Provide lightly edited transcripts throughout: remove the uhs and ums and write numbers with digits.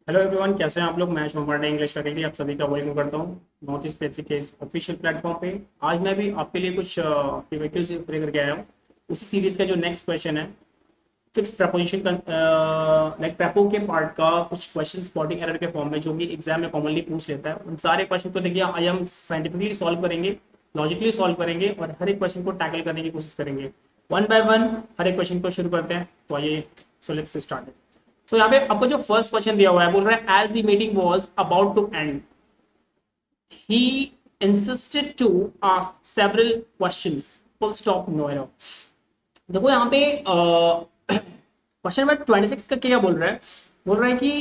Hello everyone, कैसे हैं आप लोग। मैं शुभम पांडे, इंग्लिश फैकल्टी, आप सभी का वेलकम करता हूं नॉर्थ ईस्ट बेसिक के ऑफिशियल प्लेटफॉर्म पे। आज मैं भी आपके लिए कुछ वैक्यूज प्रे करके आया हूं। उसी सीरीज का जो नेक्स्ट क्वेश्चन है, फिक्स प्रपोजिशन का, लाइक प्रपो के पार्ट का कुछ क्वेश्चन स्पॉटिंग एरर के फॉर्म में, जो कि एग्जाम में कॉमनली पूछ लेता है। उन सारे क्वेश्चन को देखिए आई हम साइंटिफिकली सॉल्व करेंगे, लॉजिकली सॉल्व करेंगे और हर एक क्वेश्चन को टैकल करने की कोशिश करेंगे। वन बाय वन हर एक क्वेश्चन को शुरू करते हैं। तो आइए, सो लेट्स स्टार्ट। तो यहाँ पे आपको जो फर्स्ट क्वेश्चन दिया हुआ है, बोल रहा है as the meeting was about to end he insisted to ask several questions, full stop, no error. देखो यहाँ पे क्वेश्चन नंबर 26 का क्या बोल रहा है। बोल रहा है कि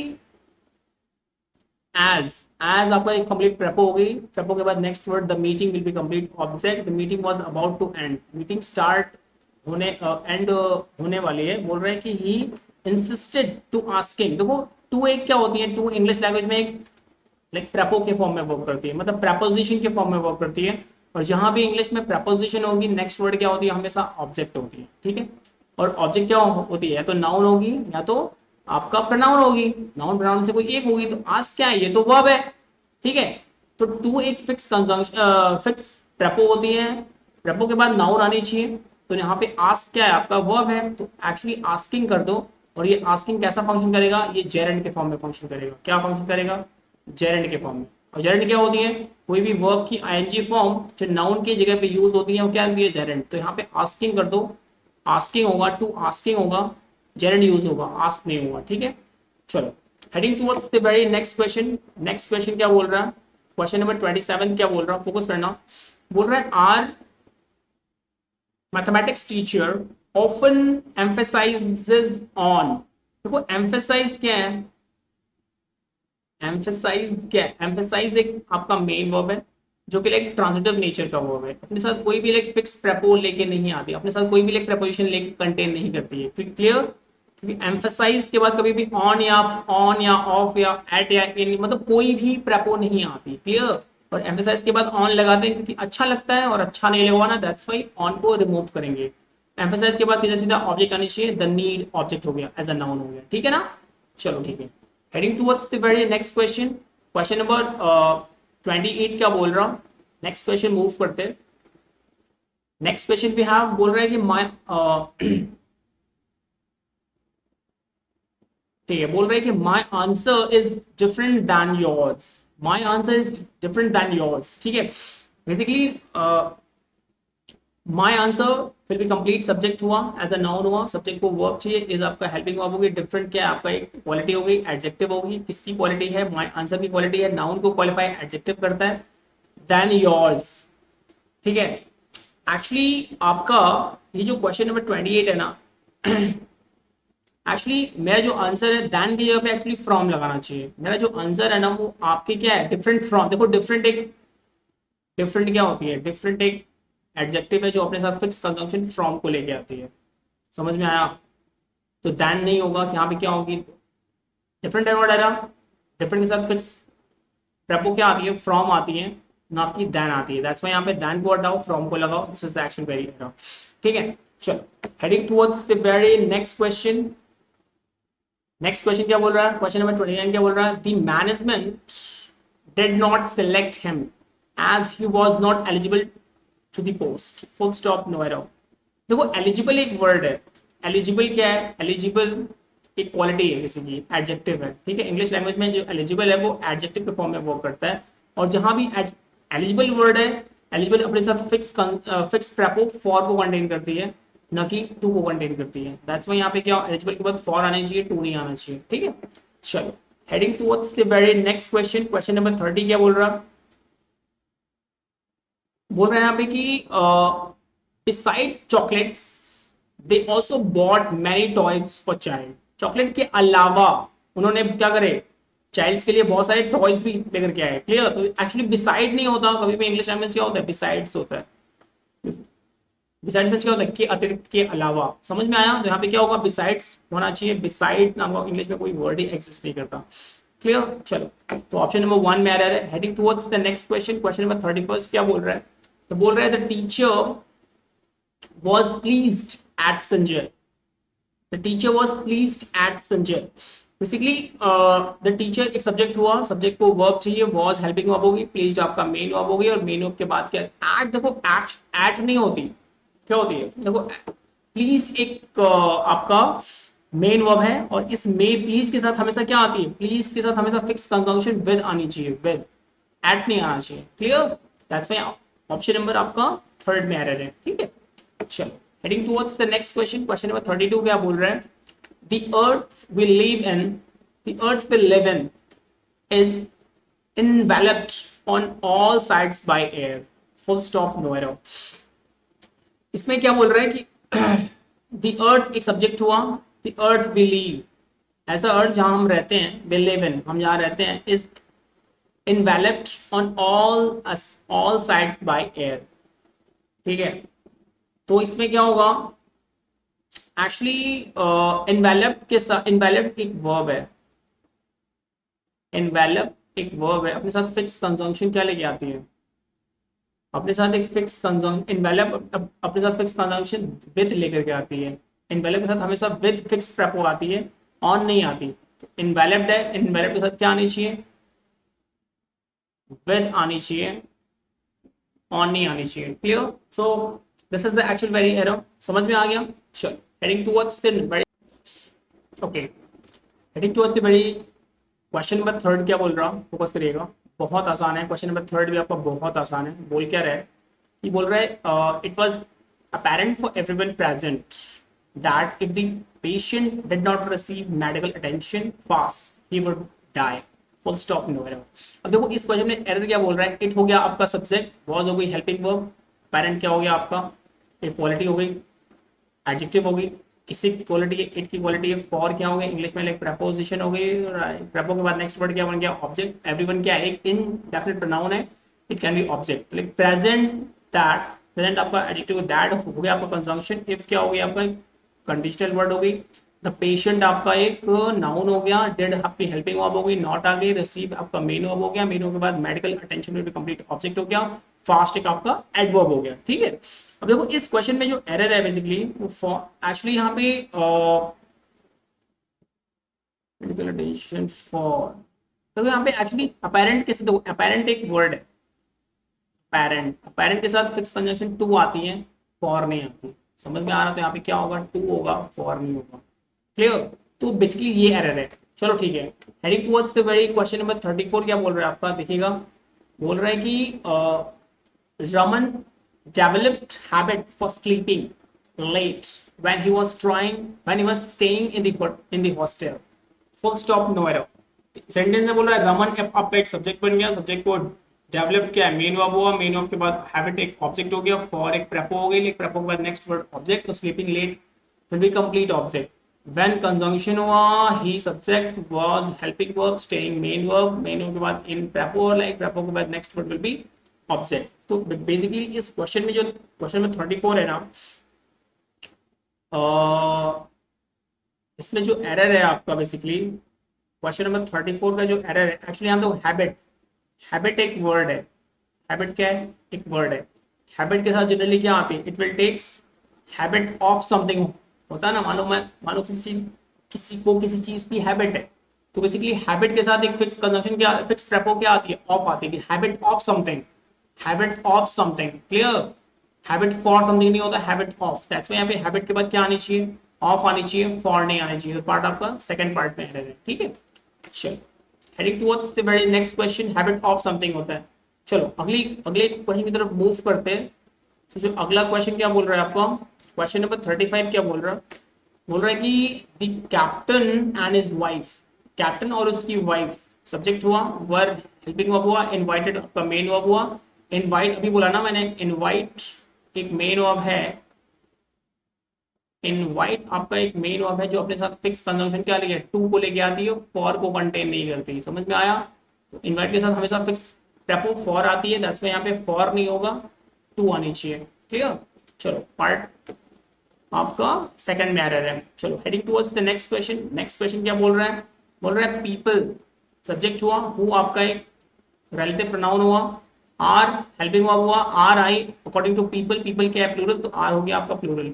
एज एज आपका एक कंप्लीट प्रेपो हो गई। प्रेपो के बाद next word the meeting will be complete object. The meeting was about to end, meeting start होने एंड होने वाली है। बोल रहे हैं कि ही इंसिस्टेड टू आस्किंग। देखो टू एक क्या होती है, टू इंग्लिश लैंग्वेज में एक लाइक प्रेपो के फॉर्म में वर्क करती है, मतलब प्रेपोजिशन के फॉर्म में वर्क करती है। और जहां भी इंग्लिश में प्रेपोजिशन होगी, नेक्स्ट वर्ड क्या होती है, हमेशा ऑब्जेक्ट होती है। ठीक है, और ऑब्जेक्ट क्या होती है, या तो नाउन होगी या तो आपका प्रोनाउन होगी। नाउन प्रोनाउन से कोई एक होगी। तो आज क्या है, ये तो वर्ब है। ठीक है, तो टू एक फिक्स कंजंक्शन, फिक्स प्रेपो होती है। प्रेपो के बाद नाउन आनी चाहिए। तो यहाँ पे आस्क क्या है, आपका वर्ब है, तो एक्चुअली आस्किंग कर दो। और ये आस्किंग कैसा फंक्शन करेगा, ये जेरेंड के फॉर्म में फंक्शन करेगा। क्या फंक्शन करेगा, जेरेंड के फॉर्म में। और जेरेंड क्या होती है, कोई भी वर्ब की आईएनजी फॉर्म जो नाउन की जगह पे यूज होती है वो क्या होती है, जेरेंड। तो यहाँ पे आस्किंग कर दो, आस्किंग होगा, टू आस्किंग होगा, जेरेंड यूज होगा, आस्क नहीं होगा। ठीक है, चलो heading towards the very next question. Next question क्या बोल रहा है, क्वेश्चन नंबर 27 क्या बोल रहा है, फोकस करना। बोल रहा है our mathematics teacher often emphasizes on. देखो एम्फेसाइज क्या है, एम्फेसाइज क्या है, एम्फेसाइज एक आपका मेन वर्ब है जो कि लाइक ट्रांजिटिव नेचर का वर्ब है। अपने साथ कोई भी लाइक फिक्स प्रेपो लेके नहीं आती, अपने साथ कोई भी लाइक प्रेपोजिशन लेके कंटेन नहीं करती है। क्लियर, क्योंकि एम्फेसाइज के बाद कभी भी ऑन या ऑफ या एट या इन, मतलब कोई भी प्रेपो नहीं आती। क्लियर, और एम्फेसाइज के बाद ऑन लगाते हैं क्योंकि अच्छा लगता है और अच्छा नहीं लगवाना, दैट्स व्हाई ऑन को रिमूव करेंगे। एम्फेसाइज के बाद सीधा सीधा ऑब्जेक्ट आनी चाहिए, द नीड ऑब्जेक्ट हो गया, एज अ नाउन हो गया। ठीक है ना, चलो ठीक है। Heading towards the very next question, question number 28 क्या बोल रहा हूँ। नेक्स्ट क्वेश्चन मूव करते हैं। नेक्स्ट क्वेश्चन भी हैव बोल रहे हैं कि माय ठीक है, बोल रहे हैं कि my answer is different than yours. My answer is different than yours. ठीक है, बेसिकली माय आंसर फिर भी कंप्लीट सब्जेक्ट हुआ, एज अ नाउन हुआ, सब्जेक्ट को वर्ब चाहिए, इज आपका हेल्पिंग वर्ब होगी। डिफरेंट क्या है, आपका एक क्वालिटी होगी, एडजेक्टिव होगी। किसकी क्वालिटी है, माय आंसर की क्वालिटी है, नाउन को क्वालिफाई एडजेक्टिव करता है, देन योर्स। ठीक है, एक्चुअली आपका ये जो क्वेश्चन नंबर 28 है ना, एक्चुअली मेरा जो आंसर है दैन की जगह पे एक्चुअली फ्रॉम लगाना चाहिए। मेरा जो आंसर है ना वो आपके क्या है, डिफरेंट फ्रॉम। देखो डिफरेंट एक, डिफरेंट क्या होती है, डिफरेंट एक एडजेक्टिव है जो अपने साथ फिक्स कंजंक्शन फ्रॉम को लेके आती है। समझ में आया, तो दैन नहीं होगा, यहाँ पे क्या होगी, डिफरेंट है वर्ड है ना, डिफरेंट के साथ फिक्स प्रपो क्या आती है, फ्रॉम आती है, ना कि देन आती है। दैट्स व्हाई यहाँ पे देन को हटाओ, फ्रॉम को लगाओ, this is the action very. ठीक है, चलो heading towards the very next question. Next question क्या बोल रहा है, क्वेश्चन नंबर 29 क्या बोल रहा है, the management did not select him as he was not eligible to the post, full stop, no error. देखो एलिजिबल एक वर्ड है, एलिजिबल क्या है, एलिजिबल एक क्वालिटी है, किसी की एडजेक्टिव है। ठीक है, इंग्लिश लैंग्वेज में जो एलिजिबल है वो एडजेक्टिव के फॉर्म में वर्क करता है। और जहां भी एलिजिबल वर्ड है, एलिजिबल अपने साथ फिक्स प्रेपो फॉर को कंटेन करती है, न कि टू को कंटेन करती है। दैट्स व्हाई यहाँ पे क्या, एलिजिबल के बाद फॉर आना चाहिए, टू नहीं आना चाहिए। ठीक है, चलो heading towards the very next question, question number 30 क्या बोल रहा, बोल रहे हैं यहाँ पे कि beside chocolates they also bought many toys for child. Chocolate के अलावा उन्होंने क्या करे, चाइल्ड्स के लिए बहुत सारे टॉयज भी लेकर के आए। क्लियर, तो एक्चुअली बिसाइड नहीं होता, कभी भी इंग्लिश लैंग्वेज क्या होता है, बिसाइड्स होता है। बिसाइड्स में क्या होता है, के अतिरिक्त, के अलावा। समझ में आया, तो यहाँ पे क्या होगा, बिसाइड्स होना चाहिए। बिसाइड नाम का इंग्लिश में कोई वर्ड ही एग्जिस्ट नहीं करता। क्लियर, चलो तो ऑप्शन नंबर 1 में एरर है। Heading towards the next question, question number 31 क्या बोल रहा है, तो बोल रहा है the teacher was pleased at Sanjay. The teacher was pleased at Sanjay. Basically the teacher एक सब्जेक्ट हुआ, सब्जेक्ट को वर्ब चाहिए, वॉज हेल्पिंग वर्ब होगी, प्लीज आपका मेन वर्ब होगी, और मेन वर्ब के बाद क्या एट, देखो एट नहीं होती, क्या होती है, देखो प्लीज एक आपका मेन वर्ब है, और इस मे प्लीज के साथ हमेशा क्या आती है, प्लीज के साथ हमेशा फिक्स कंजंक्शन विद आनी चाहिए, विद, एट नहीं आना चाहिए। Clear, that's why option number आपका थर्ड में एरर है। ठीक है, चलो heading towards the next question, question number 32 क्या बोल रहा है, the earth we live in, the earth we live in is enveloped on all sides by air, full stop, no error। इसमें क्या बोल रहा है कि the earth एक सब्जेक्ट हुआ, the earth we live, ऐसा अर्थ जहां हम रहते हैं, we live in हम जहां रहते हैं, is enveloped on all sides by air। ठीक है, तो इसमें क्या होगा, एक्चुअली इन्वेलप के साथ, इन्वेलप एक वर्ब है, इन्वेलप एक वर्ब है, अपने साथ फिक्स कंजंक्शन क्या लेके आती है, अपने साथ एक फिक्स कंजंक्शन, इन्वेलप अपने साथ फिक्स कंजंक्शन विद लेकर के आती है, इन्वेलप के साथ हमेशा विद फिक्स प्रेपो आती है, ऑन नहीं आती। तो इन्वेलप्ड है, इन्वेलप के साथ क्या आनी चाहिए, विद आनी चाहिए, ऑन नहीं आनी चाहिए। Clear, so this is the actual very error, समझ में आ गया। चलो heading towards the very, okay, heading towards the very, question number third क्या बोल रहा हूँ, फोकस करिएगा, बहुत आसान है क्वेश्चन नंबर थर्ड भी आपका, बहुत आसान है। बोल क्या रहा है, ये बोल रहा है it was apparent for everyone present that if the patient did not receive medical attention fast he would die, full stop, no error। अब देखो इस क्वेश्चन में एरर क्या बोल रहा है, इट हो गया आपका सब्जेक्ट, वॉज हो गई हेल्पिंग वर्ब, पैरेंट क्या हो गया आपका इक्वालिटी हो गई, एडजेक्टिव हो गई, किसी की क्वालिटी है, इट की क्वालिटी है, फॉर क्या हो गया इंग्लिश में लाइक प्रपोजिशन हो गई, प्रपो के बाद नेक्स्ट वर्ड क्या बन गया ऑब्जेक्ट, एवरीवन क्या है एक इनडेफिनिट प्रोनाउन है, it can B object, like present that, present आपका एडजेक्टिव दैट हो गया आपका कंजंक्शन, इफ क्या हो गया आपका कंडीशनल वर्ड हो गई, द पेशेंट आपका एक नाउन हो गया, डेड आपकी हेल्पिंग वर्ब हो गई, नॉट आ गई, रिसीव आपका मेन वर्ब हो गया, मेन वर्ब के बाद medical attention will be complete object हो गया, फास्ट एक आपका एडवर्ब हो गया। ठीक है, अब देखो इस क्वेश्चन में जो एरर है बेसिकली वो एक्चुअली यहाँ पे मेडिकल अटेंशन फॉर, देखो यहाँ पे एक्चुअली अपेरेंट के साथ, देखो अपेरेंट एक वर्ड है, अपेरेंट, अपेरेंट के साथ फिक्स कंजंक्शन टू आती है, फॉर नहीं आती, समझ में आ रहा, तो यहाँ पे क्या होगा, टू होगा, फॉर नहीं होगा। क्लियर, तो बेसिकली ये एरर है। चलो ठीक है, heading towards the very question number 34 क्या बोल रहा है आपका, देखिएगा, बोल रहा है कि Raman developed habit for sleeping late when he was staying in the hostel, full stop, no error। Sentence में बोल रहा है रमन आपका एक सब्जेक्ट बन गया, सब्जेक्ट को डेवलप किया, मेन वर्ब हुआ, मेन वर्ब के बाद हैबिट एक ऑब्जेक्ट हो गया, फॉर एक प्रेपो हो गई, एक प्रेपो के बाद नेक्स्ट वर्ड ऑब्जेक्ट, तो sleeping late will be complete object, when conjunction हुआ he subject, was helping verb, staying main verb, main verb के बाद इन प्रेपो, लाइक प्रेपो के बाद next word will be object. तो basically इस question में जो क्वेश्चन में 34 है ना, इसमें जो एरर है आपका बेसिकली क्वेश्चन नंबर 34 का जो एरर है, एक्चुअली हम लोग हैबिट, हैबिट एक वर्ड है, हैबिट क्या है, एक वर्ड है, हैबिट के साथ जनरली क्या आती है, it will takes habit of something, होता है ना, मानो किसी चीज की हैबिट है, तो बेसिकली हैबिट के साथ एक फिक्स कंजंक्शन क्या, फिक्स प्रेपो क्या आती है, ऑफ आती है, habit of something, habit of something. Clear, habit for something नहीं होता, हैबिट ऑफ, दैट्स व्हाई यहाँ पे हैबिट के बाद क्या आनी चाहिए, ऑफ आनी चाहिए, फॉर नहीं आनी चाहिए, तो पार्ट आपका सेकंड पार्ट में एरर है। ठीक है, चलो heading towards the very next question, habit of something होता है। चलो अगले क्वेश्चन की तरफ मूव करते हैं। तो जो अगला क्वेश्चन क्या बोल रहा है आपका, क्वेश्चन नंबर 35 क्या बोल रहा है, बोल रहा है कि the captain and his wife, captain और उसकी वाइफ सब्जेक्ट हुआ, वर्ब हेल्पिंग वर्ब हुआ, इनवाइटेड आपका मेन वर्ब हुआ, इनवाइट अभी बोला ना मैंने, इनवाइट एक मेन वर्ब है, इनवाइट आपका एक मेन वर्ब है जो अपने साथ फिक्स कंजंक्शन क्या लेके, टू को लेके आती है, फॉर को कंटेन नहीं करती, समझ में आया। तो इनवाइट के साथ हमेशा फिक्स प्रेपो फॉर आती है, दैट्स व्हाई यहाँ पे फॉर नहीं होगा, टू आनी चाहिए। क्लियर, चलो पार्ट आपका सेकंड में एरर है। चलो heading towards the next question, next question क्या बोल रहा है, बोल रहा है पीपल सब्जेक्ट हुआ, हु आपका एक रिलेटिव प्रोनाउन हुआ, आर हेल्पिंग वर्ब हुआ, are I according to people, people क्या है प्लूरल, तो आर हो गया आपका plural.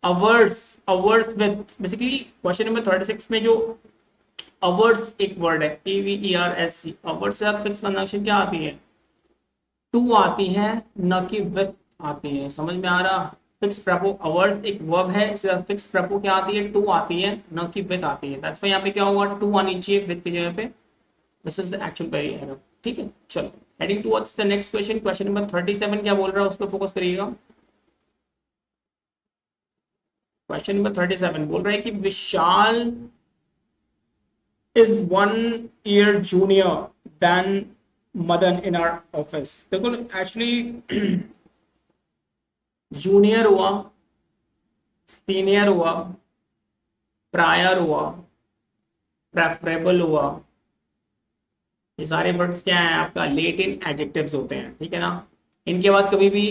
Ours, ours with, basically question number 36 में जो अवर्स एक वर्ड है, AVERS, अवर्स के साथ फिक्स कंजंक्शन क्या आती है? टू आती है, न कि विथ आती है। समझ में आ रहा? फिक्स प्रपो अवर्स एक वर्ब है, इसके साथ फिक्स प्रपो क्या आती है? टू आती है, न कि विथ आती है। दैट्स व्हाई यहाँ पे क्या होगा? टू आनी चाहिए विथ की जगह पे। This is the actual very error. ठीक है, चलो heading towards the next question. Question number 37 क्या बोल रहा है उस पर फोकस करिएगा। क्वेश्चन नंबर 37 बोल रहा है कि विशाल is 1 year junior than Madan in our office। देखो एक्चुअली जूनियर हुआ, सीनियर हुआ, प्रायर हुआ, प्रेफरेबल हुआ, ये सारे वर्ड्स क्या है आपका? लेट इन एडजेक्टिव्स होते हैं, ठीक है ना। इनके बाद कभी भी,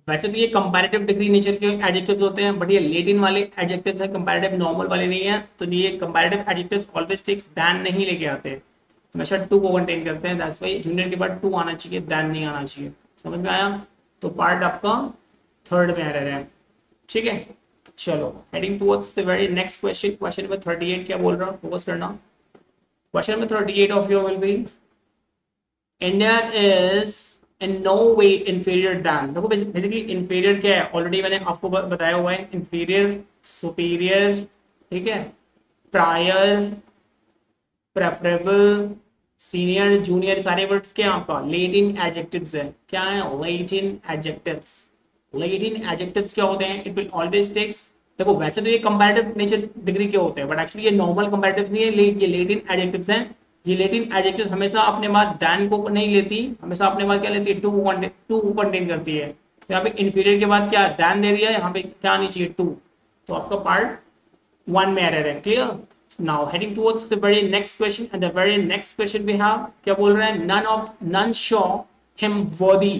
वैसे तो ये कंपैरेटिव डिग्री नेचर के एडजेक्टिव्स होते हैं, बट ये लेट इन वाले एडजेक्टिव्स हैं, कंपैरेटिव नॉर्मल वाले नहीं है। तो ये comparative adjectives always takes than नहीं लेके आते, हमेशा टू को कंटेन करते हैं। दैट्स व्हाई जूनियर के बाद टू आना चाहिए, दैन नहीं आना चाहिए। समझ में आया? तो पार्ट आपका थर्ड में एरर है, ठीक है। चलो heading towards the very next question. Question number 38 क्या बोल रहा हूँ, फोकस करना। Question number 38 of your will be India is in no way inferior than. देखो बेसिकली इंफीरियर क्या है, ऑलरेडी मैंने आपको बताया हुआ है। इंफीरियर, सुपीरियर, ठीक है, प्रायर, प्रेफरेबल, सीनियर, जूनियर, सारे वर्ड्स क्या आपका लेट इन एडजेक्टिव्स है। क्या है? लेट इन एडजेक्टिव्स। लेट इन एडजेक्टिव्स क्या होते हैं? इट विल ऑलवेज टेक्स, देखो वैसे तो ये कंपैरेटिव नेचर डिग्री के होते हैं, बट एक्चुअली ये नॉर्मल कंपैरेटिव नहीं है, ये लेट इन एडजेक्टिव्स हैं। ये लेट इन एडजेक्टिव्स हमेशा अपने बाद दैन को नहीं लेती, हमेशा अपने बाद क्या लेती है? टू को कंटेन करती है। तो यहाँ पे इंफीरियर के बाद क्या दैन दे दिया है, यहाँ पे क्या आनी चाहिए? टू। तो आपका पार्ट वन में एरर है। Clear? now heading towards the very next question, and the very next question we have क्या बोल रहे हैं? none show him worthy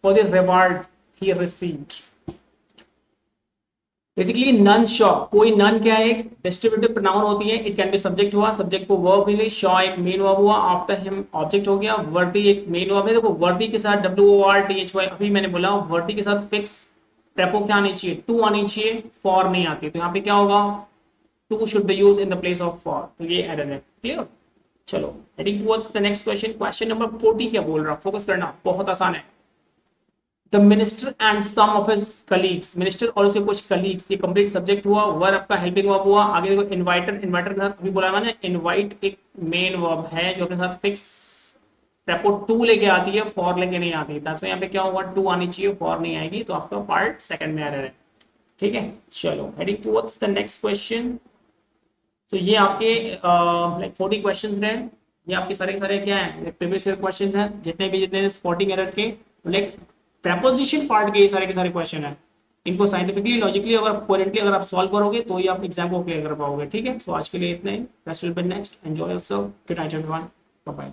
for the reward he received। Basically none saw, कोई none क्या है? एक डिस्ट्रीब्यूटिव प्रोनाउन होती है। इट कैन बी सब्जेक्ट हुआ, सब्जेक्ट को वर्ब मिली, शॉ एक मेन वर्ब हुआ, आफ्टर हिम ऑब्जेक्ट हो गया, वर्दी एक मेन वर्ब है। देखो वर्दी के साथ WORTHY, अभी मैंने बोला वर्दी के साथ फिक्स प्रेपो क्या आनी चाहिए? टू आनी चाहिए, फॉर नहीं आती। तो यहाँ पे क्या होगा? To should be used in the place of for. तो ये एरर है। क्लियर? चलो heading towards the next question. Question number 40 क्या बोल रहा है? फोकस करना, बहुत आसान है। The minister and some of his colleagues, minister और उसके कुछ colleagues, ये कंप्लीट सब्जेक्ट हुआ, वर्ब आपका हेल्पिंग वर्ब हुआ। आगे देखो इनवाइटर, इनवाइटर के साथ अभी बोला मैंने, इनवाइट एक मेन वर्ब है जो अपने साथ फिक्स प्रेपो टू लेके आती है, फॉर लेके नहीं आती। दैट्स यहाँ पे क्या होगा? टू आनी चाहिए, फॉर नहीं आएगी। तो आपका पार्ट सेकंड में एरर है, ठीक है। चलो heading towards the next question. तो ये आपके लाइक 40 क्वेश्चंस रहे। ये आपके सारे सारे क्या है? प्रीवियस ईयर क्वेश्चंस हैं, जितने स्पॉटिंग एरर के, लाइक प्रेपोजिशन पार्ट के ये सारे क्वेश्चन है। इनको साइंटिफिकली, लॉजिकली, अगर कोहेरेंटली अगर आप सॉल्व करोगे तो ही आप एग्जाम को क्लियर कर पाओगे, ठीक है। सो आज के लिए इतना ही। Next enjoy yourself. Good night everyone, bye bye.